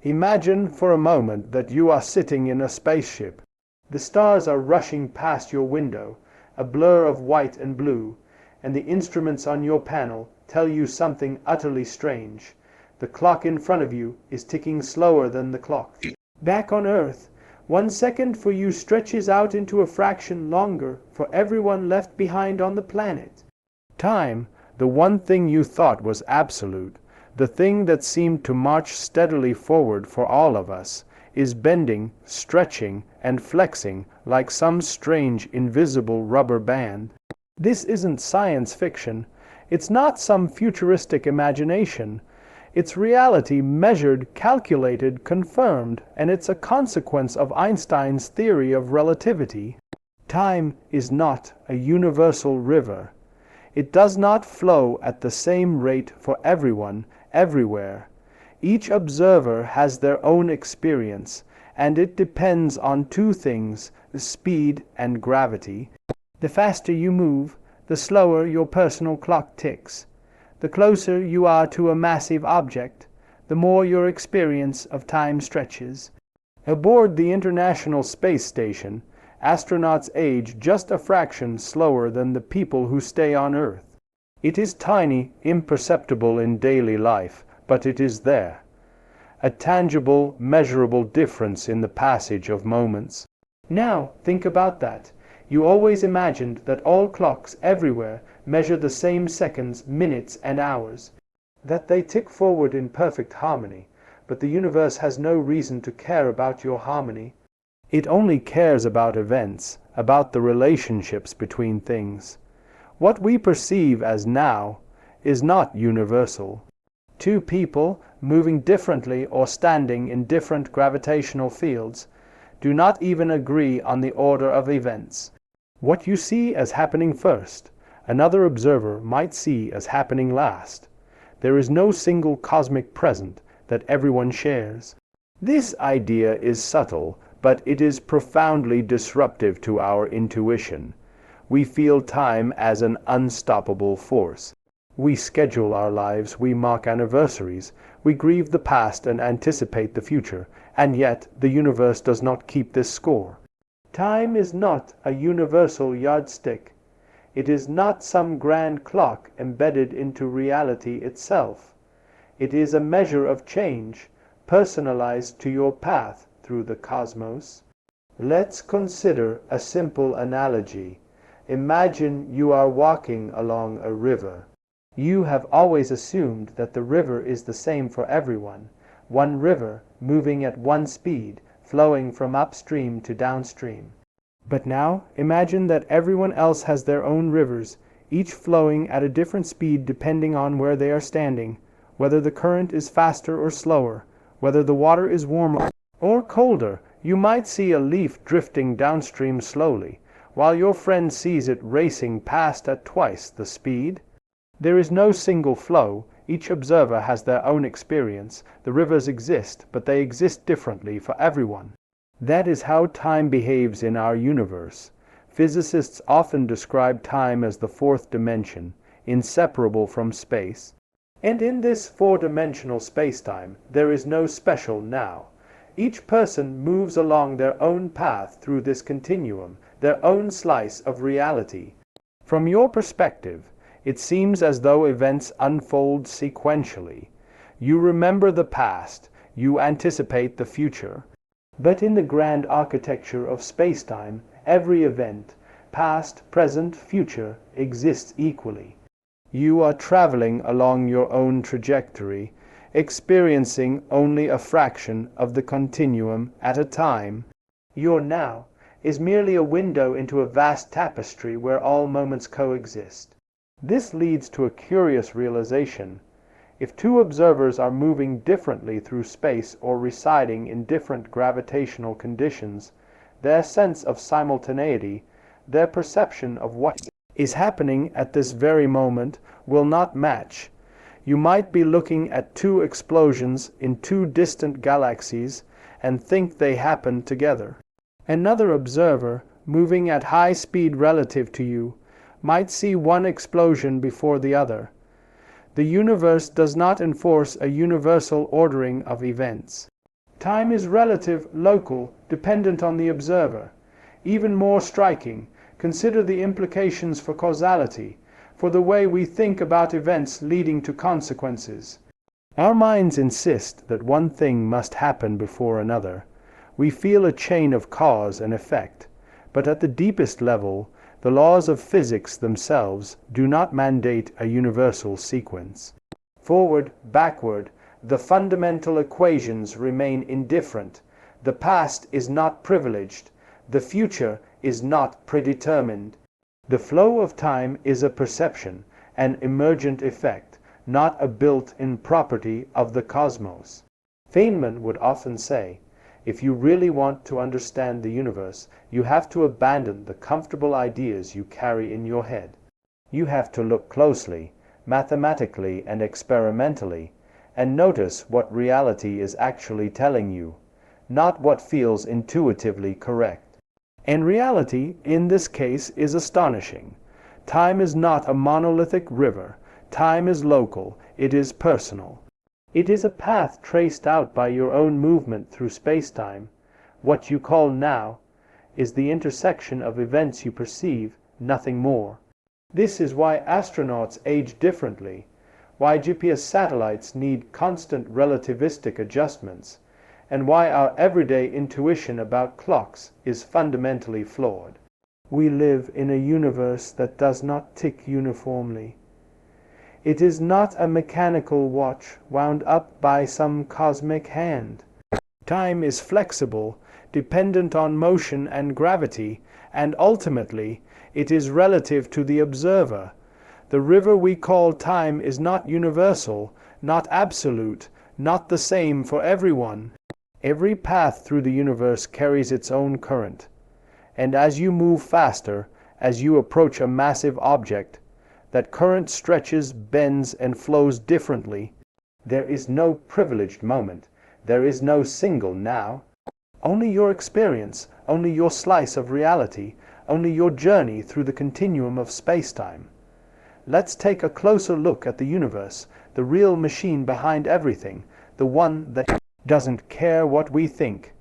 Imagine for a moment that you are sitting in a spaceship. The stars are rushing past your window, a blur of white and blue, and the instruments on your panel tell you something utterly strange. The clock in front of you is ticking slower than the clock back on Earth. 1 second for you stretches out into a fraction longer for everyone left behind on the planet. Time, the one thing you thought was absolute, the thing that seemed to march steadily forward for all of us, is bending, stretching, and flexing like some strange invisible rubber band. This isn't science fiction. It's not some futuristic imagination. It's reality measured, calculated, confirmed, and it's a consequence of Einstein's theory of relativity. Time is not a universal river. It does not flow at the same rate for everyone, everywhere. Each observer has their own experience, and it depends on two things, speed and gravity. The faster you move, the slower your personal clock ticks. The closer you are to a massive object, the more your experience of time stretches. Aboard the International Space Station, astronauts age just a fraction slower than the people who stay on Earth. It is tiny, imperceptible in daily life, but it is there. A tangible, measurable difference in the passage of moments. Now, think about that. You always imagined that all clocks everywhere measure the same seconds, minutes, and hours, that they tick forward in perfect harmony, but the universe has no reason to care about your harmony. It only cares about events, about the relationships between things. What we perceive as now is not universal. Two people, moving differently or standing in different gravitational fields, do not even agree on the order of events. What you see as happening first, another observer might see as happening last. There is no single cosmic present that everyone shares. This idea is subtle, but it is profoundly disruptive to our intuition. We feel time as an unstoppable force. We schedule our lives, we mark anniversaries, we grieve the past and anticipate the future, and yet the universe does not keep this score. Time is not a universal yardstick. It is not some grand clock embedded into reality itself. It is a measure of change, personalized to your path through the cosmos. Let's consider a simple analogy. Imagine you are walking along a river. You have always assumed that the river is the same for everyone, one river moving at one speed, flowing from upstream to downstream. But now imagine that everyone else has their own rivers, each flowing at a different speed depending on where they are standing, whether the current is faster or slower, whether the water is warmer or colder. You might see a leaf drifting downstream slowly, while your friend sees it racing past at twice the speed. There is no single flow. Each observer has their own experience. The rivers exist, but they exist differently for everyone. That is how time behaves in our universe. Physicists often describe time as the fourth dimension, inseparable from space. And in this four-dimensional spacetime, there is no special now. Each person moves along their own path through this continuum, their own slice of reality. From your perspective, it seems as though events unfold sequentially. You remember the past, you anticipate the future. But in the grand architecture of spacetime, every event, past, present, future, exists equally. You are traveling along your own trajectory, experiencing only a fraction of the continuum at a time. Your now is merely a window into a vast tapestry where all moments coexist. This leads to a curious realization. If two observers are moving differently through space or residing in different gravitational conditions, their sense of simultaneity, their perception of what is happening at this very moment, will not match. You might be looking at two explosions in two distant galaxies and think they happened together. Another observer, moving at high speed relative to you, might see one explosion before the other. The universe does not enforce a universal ordering of events. Time is relative, local, dependent on the observer. Even more striking, consider the implications for causality, for the way we think about events leading to consequences. Our minds insist that one thing must happen before another. We feel a chain of cause and effect, but at the deepest level, the laws of physics themselves do not mandate a universal sequence. Forward, backward, the fundamental equations remain indifferent. The past is not privileged. The future is not predetermined. The flow of time is a perception, an emergent effect, not a built-in property of the cosmos. Feynman would often say, if you really want to understand the universe, you have to abandon the comfortable ideas you carry in your head. You have to look closely, mathematically and experimentally, and notice what reality is actually telling you, not what feels intuitively correct. And reality, in this case, is astonishing. Time is not a monolithic river. Time is local. It is personal. It is a path traced out by your own movement through spacetime. What you call now is the intersection of events you perceive, nothing more. This is why astronauts age differently, why GPS satellites need constant relativistic adjustments, and why our everyday intuition about clocks is fundamentally flawed. We live in a universe that does not tick uniformly. It is not a mechanical watch wound up by some cosmic hand. Time is flexible, dependent on motion and gravity, and ultimately, it is relative to the observer. The river we call time is not universal, not absolute, not the same for everyone. Every path through the universe carries its own current. And as you move faster, as you approach a massive object, that current stretches, bends, and flows differently. There is no privileged moment. There is no single now. Only your experience, only your slice of reality, only your journey through the continuum of spacetime. Let's take a closer look at the universe, the real machine behind everything, the one that doesn't care what we think.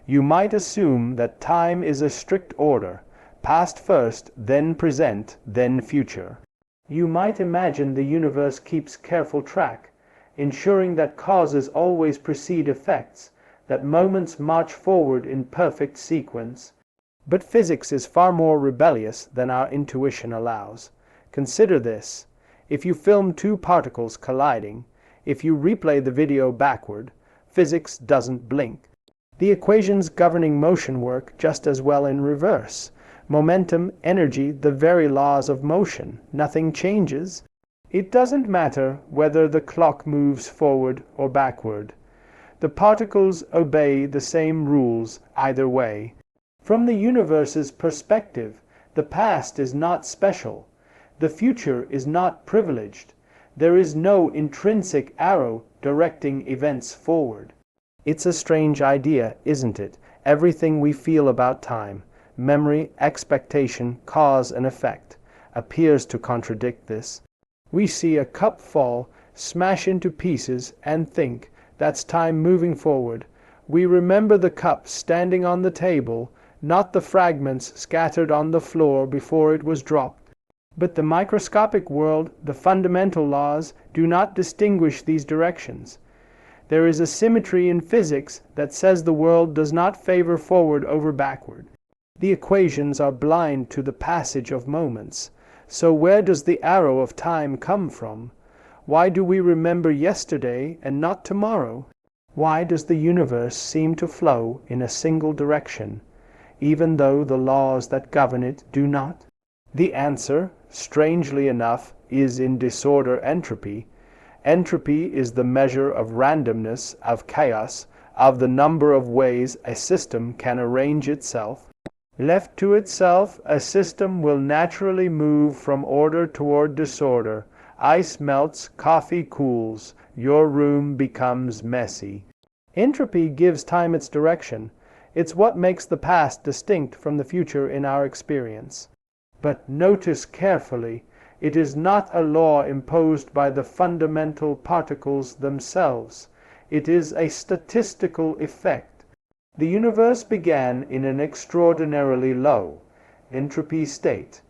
You might assume that time is a strict order, past first, then present, then future. You might imagine the universe keeps careful track, ensuring that causes always precede effects, that moments march forward in perfect sequence. But physics is far more rebellious than our intuition allows. Consider this. If you film two particles colliding, if you replay the video backward, physics doesn't blink. The equations governing motion work just as well in reverse. Momentum, energy, the very laws of motion. Nothing changes. It doesn't matter whether the clock moves forward or backward. The particles obey the same rules either way. From the universe's perspective, the past is not special. The future is not privileged. There is no intrinsic arrow directing events forward. It's a strange idea, isn't it? Everything we feel about time, memory, expectation, cause and effect, appears to contradict this. We see a cup fall, smash into pieces, and think, that's time moving forward. We remember the cup standing on the table, not the fragments scattered on the floor before it was dropped. But the microscopic world, the fundamental laws, do not distinguish these directions. There is a symmetry in physics that says the world does not favor forward over backward. The equations are blind to the passage of moments. So where does the arrow of time come from? Why do we remember yesterday and not tomorrow? Why does the universe seem to flow in a single direction, even though the laws that govern it do not? The answer, strangely enough, is in disorder entropy. Entropy is the measure of randomness, of chaos, of the number of ways a system can arrange itself. Left to itself, a system will naturally move from order toward disorder. Ice melts, coffee cools, your room becomes messy. Entropy gives time its direction. It's what makes the past distinct from the future in our experience. But notice carefully, it is not a law imposed by the fundamental particles themselves. It is a statistical effect. The universe began in an extraordinarily low entropy state,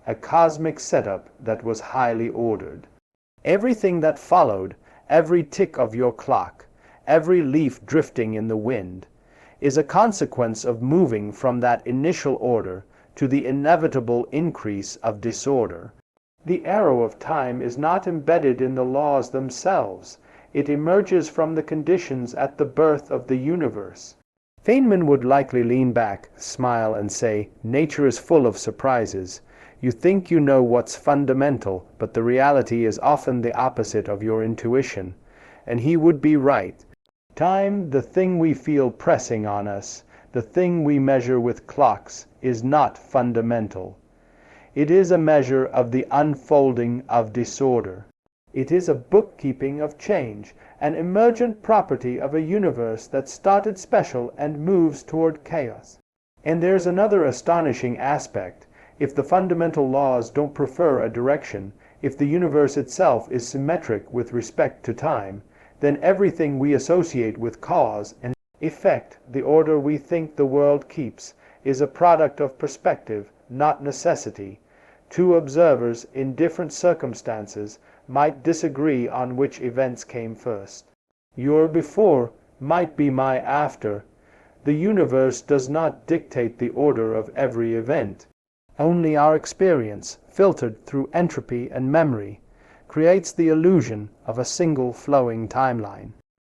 a cosmic setup that was highly ordered. Everything that followed, every tick of your clock, every leaf drifting in the wind, is a consequence of moving from that initial order to the inevitable increase of disorder. The arrow of time is not embedded in the laws themselves. It emerges from the conditions at the birth of the universe. Feynman would likely lean back, smile, and say, "Nature is full of surprises. You think you know what's fundamental, but the reality is often the opposite of your intuition." And he would be right. Time, the thing we feel pressing on us, the thing we measure with clocks, is not fundamental. It is a measure of the unfolding of disorder. It is a bookkeeping of change, an emergent property of a universe that started special and moves toward chaos. And there's another astonishing aspect. If the fundamental laws don't prefer a direction, if the universe itself is symmetric with respect to time, then everything we associate with cause and effect, the order we think the world keeps, is a product of perspective, not necessity. Two observers in different circumstances might disagree on which events came first. Your before might be my after. The universe does not dictate the order of every event. Only our experience, filtered through entropy and memory, creates the illusion of a single flowing timeline.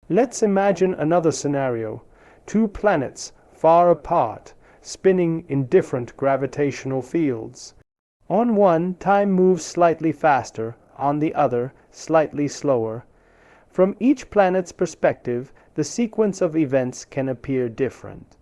Let's imagine another scenario. Two planets, far apart, spinning in different gravitational fields. On one, time moves slightly faster, on the other, slightly slower. From each planet's perspective, the sequence of events can appear different.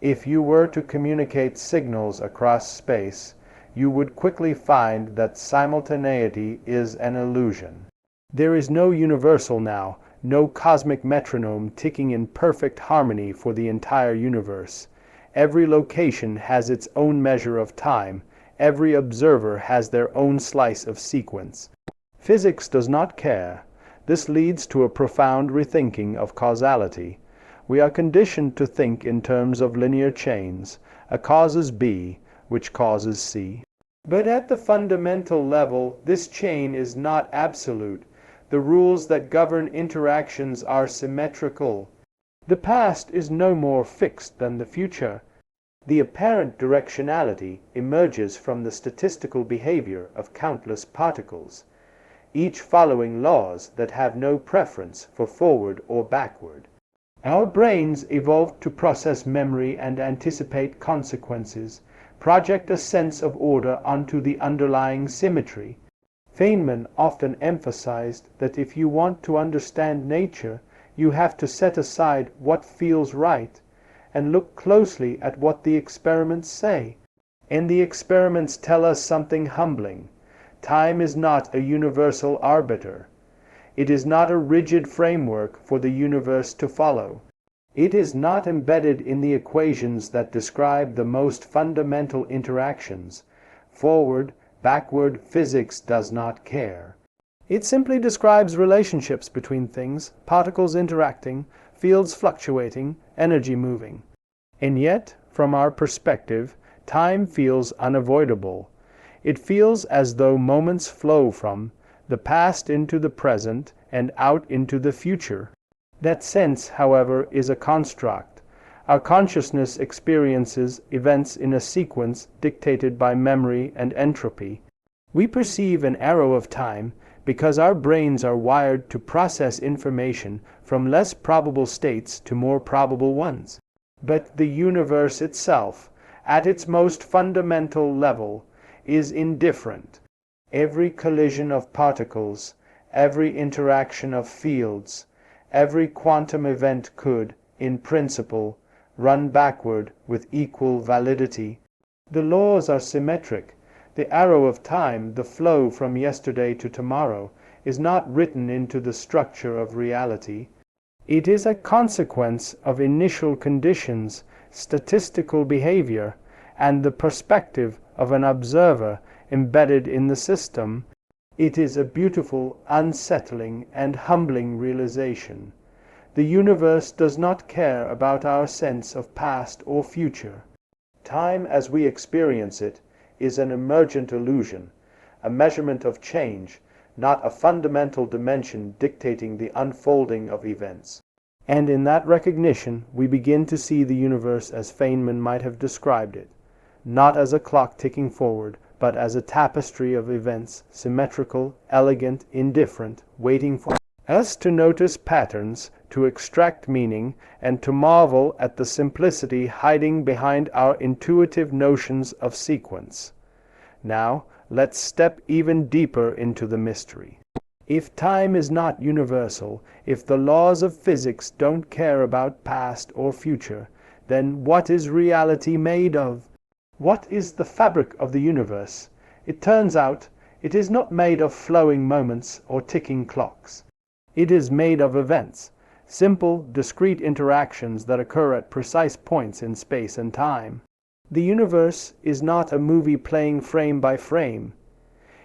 If you were to communicate signals across space, you would quickly find that simultaneity is an illusion. There is no universal now, no cosmic metronome ticking in perfect harmony for the entire universe. Every location has its own measure of time. Every observer has their own slice of sequence. Physics does not care. This leads to a profound rethinking of causality. We are conditioned to think in terms of linear chains. A causes B, which causes C. But at the fundamental level, this chain is not absolute. The rules that govern interactions are symmetrical. The past is no more fixed than the future. The apparent directionality emerges from the statistical behavior of countless particles, each following laws that have no preference for forward or backward. Our brains evolved to process memory and anticipate consequences, project a sense of order onto the underlying symmetry. Feynman often emphasized that if you want to understand nature, you have to set aside what feels right and look closely at what the experiments say. And the experiments tell us something humbling. Time is not a universal arbiter. It is not a rigid framework for the universe to follow. It is not embedded in the equations that describe the most fundamental interactions. Forward, backward physics does not care. It simply describes relationships between things, particles interacting, fields fluctuating, energy moving. And yet, from our perspective, time feels unavoidable. It feels as though moments flow from the past into the present and out into the future. That sense, however, is a construct. Our consciousness experiences events in a sequence dictated by memory and entropy. We perceive an arrow of time because our brains are wired to process information from less probable states to more probable ones. But the universe itself, at its most fundamental level, is indifferent. Every collision of particles, every interaction of fields, every quantum event could, in principle, run backward with equal validity. The laws are symmetric. The arrow of time, the flow from yesterday to tomorrow, is not written into the structure of reality. It is a consequence of initial conditions, statistical behavior, and the perspective of an observer embedded in the system. It is a beautiful, unsettling, and humbling realization. The universe does not care about our sense of past or future. Time as we experience it is an emergent illusion, a measurement of change, not a fundamental dimension dictating the unfolding of events. And in that recognition we begin to see the universe as Feynman might have described it, not as a clock ticking forward, but as a tapestry of events, symmetrical, elegant, indifferent, waiting for us to notice patterns, to extract meaning, and to marvel at the simplicity hiding behind our intuitive notions of sequence. Now, let's step even deeper into the mystery. If time is not universal, if the laws of physics don't care about past or future, then what is reality made of? What is the fabric of the universe? It turns out it is not made of flowing moments or ticking clocks. It is made of events, simple, discrete interactions that occur at precise points in space and time. The universe is not a movie playing frame by frame.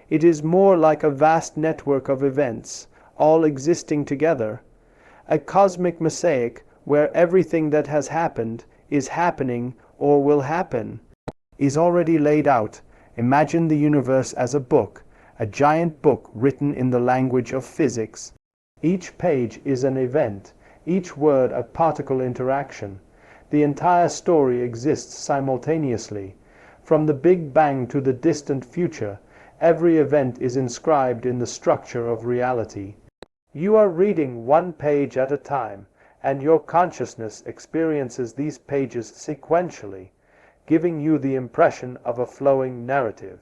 It is more like a vast network of events, all existing together, a cosmic mosaic where everything that has happened, is happening, or will happen, is already laid out. Imagine the universe as a book, a giant book written in the language of physics. Each page is an event, each word a particle interaction. The entire story exists simultaneously. From the Big Bang to the distant future, every event is inscribed in the structure of reality. You are reading one page at a time, and your consciousness experiences these pages sequentially, giving you the impression of a flowing narrative.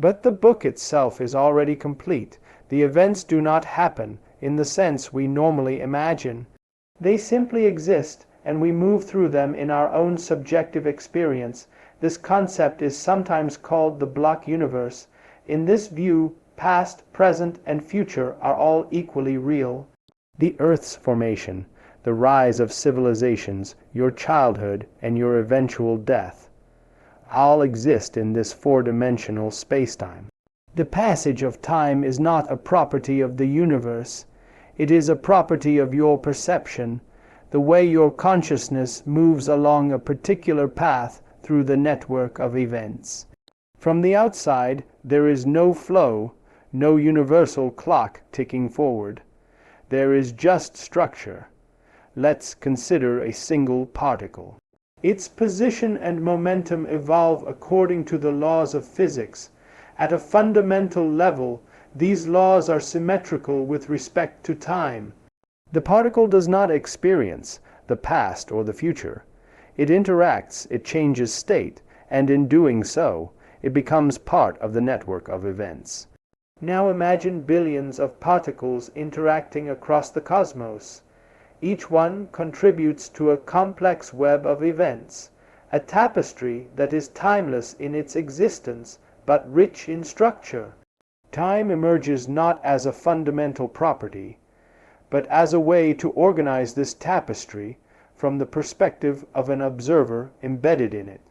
But the book itself is already complete. The events do not happen in the sense we normally imagine. They simply exist, and we move through them in our own subjective experience. This concept is sometimes called the block universe. In this view, past, present, and future are all equally real. The Earth's formation, the rise of civilizations, your childhood, and your eventual death, all exist in this four-dimensional spacetime. The passage of time is not a property of the universe. It is a property of your perception, the way your consciousness moves along a particular path through the network of events. From the outside, there is no flow, no universal clock ticking forward. There is just structure. Let's consider a single particle. Its position and momentum evolve according to the laws of physics. At a fundamental level, these laws are symmetrical with respect to time. The particle does not experience the past or the future. It interacts, it changes state, and in doing so, it becomes part of the network of events. Now imagine billions of particles interacting across the cosmos. Each one contributes to a complex web of events, a tapestry that is timeless in its existence, but rich in structure. Time emerges not as a fundamental property, but as a way to organize this tapestry from the perspective of an observer embedded in it.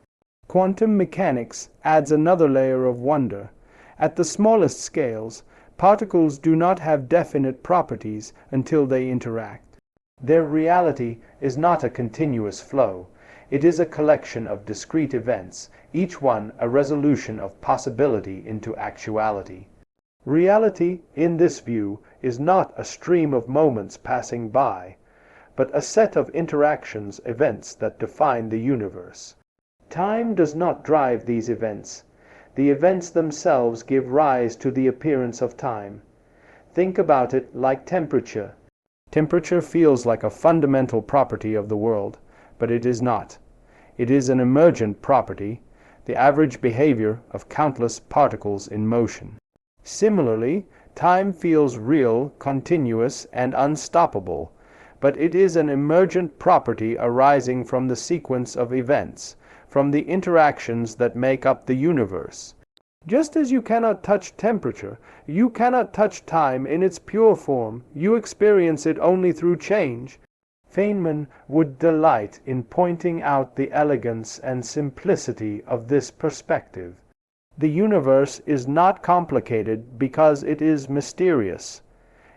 Quantum mechanics adds another layer of wonder. At the smallest scales, particles do not have definite properties until they interact. Their reality is not a continuous flow. It is a collection of discrete events, each one a resolution of possibility into actuality. Reality, in this view, is not a stream of moments passing by, but a set of interactions, events that define the universe. Time does not drive these events. The events themselves give rise to the appearance of time. Think about it like temperature. Temperature feels like a fundamental property of the world, but it is not. It is an emergent property, the average behavior of countless particles in motion. Similarly, time feels real, continuous, and unstoppable, but it is an emergent property arising from the sequence of events, from the interactions that make up the universe. Just as you cannot touch temperature, you cannot touch time in its pure form. You experience it only through change. Feynman would delight in pointing out the elegance and simplicity of this perspective. The universe is not complicated because it is mysterious.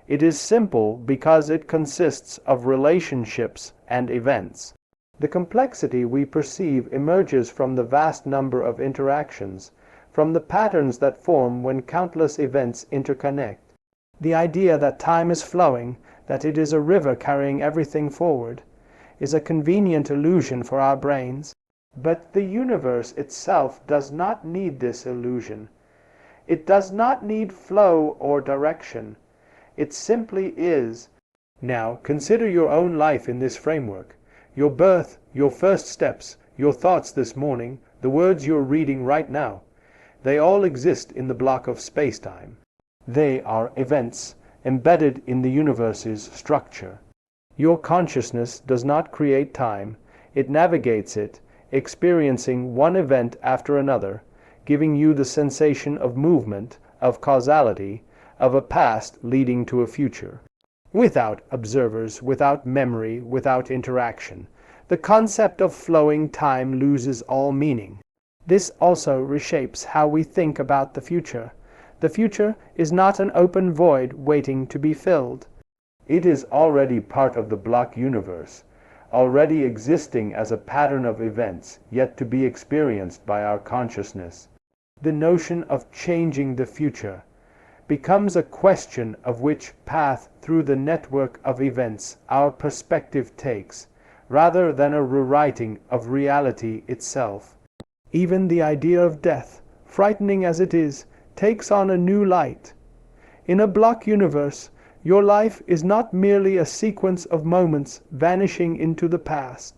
It is simple because it consists of relationships and events. The complexity we perceive emerges from the vast number of interactions, from the patterns that form when countless events interconnect. The idea that time is flowing, that it is a river carrying everything forward, is a convenient illusion for our brains. But the universe itself does not need this illusion. It does not need flow or direction. It simply is. Now consider your own life in this framework. Your birth, your first steps, your thoughts this morning, the words you're reading right now. They all exist in the block of spacetime. They are events embedded in the universe's structure. Your consciousness does not create time. It navigates it, experiencing one event after another, giving you the sensation of movement, of causality, of a past leading to a future. Without observers, without memory, without interaction, the concept of flowing time loses all meaning. This also reshapes how we think about the future. The future is not an open void waiting to be filled. It is already part of the block universe, already existing as a pattern of events yet to be experienced by our consciousness. The notion of changing the future becomes a question of which path through the network of events our perspective takes, rather than a rewriting of reality itself. Even the idea of death, frightening as it is, takes on a new light. In a block universe, your life is not merely a sequence of moments vanishing into the past.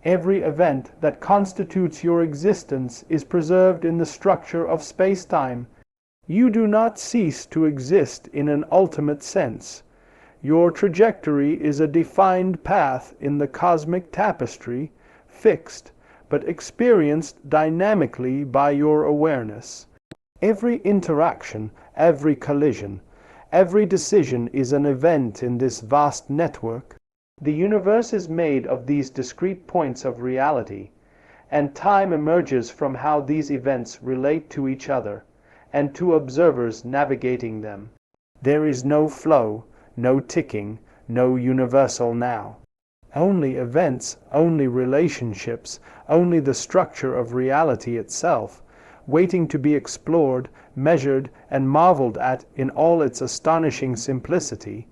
Every event that constitutes your existence is preserved in the structure of space-time. You do not cease to exist in an ultimate sense. Your trajectory is a defined path in the cosmic tapestry, fixed, but experienced dynamically by your awareness. Every interaction, every collision, every decision is an event in this vast network. The universe is made of these discrete points of reality, and time emerges from how these events relate to each other, and to observers navigating them. There is no flow, no ticking, no universal now. Only events, only relationships, only the structure of reality itself, waiting to be explored, measured, and marveled at in all its astonishing simplicity.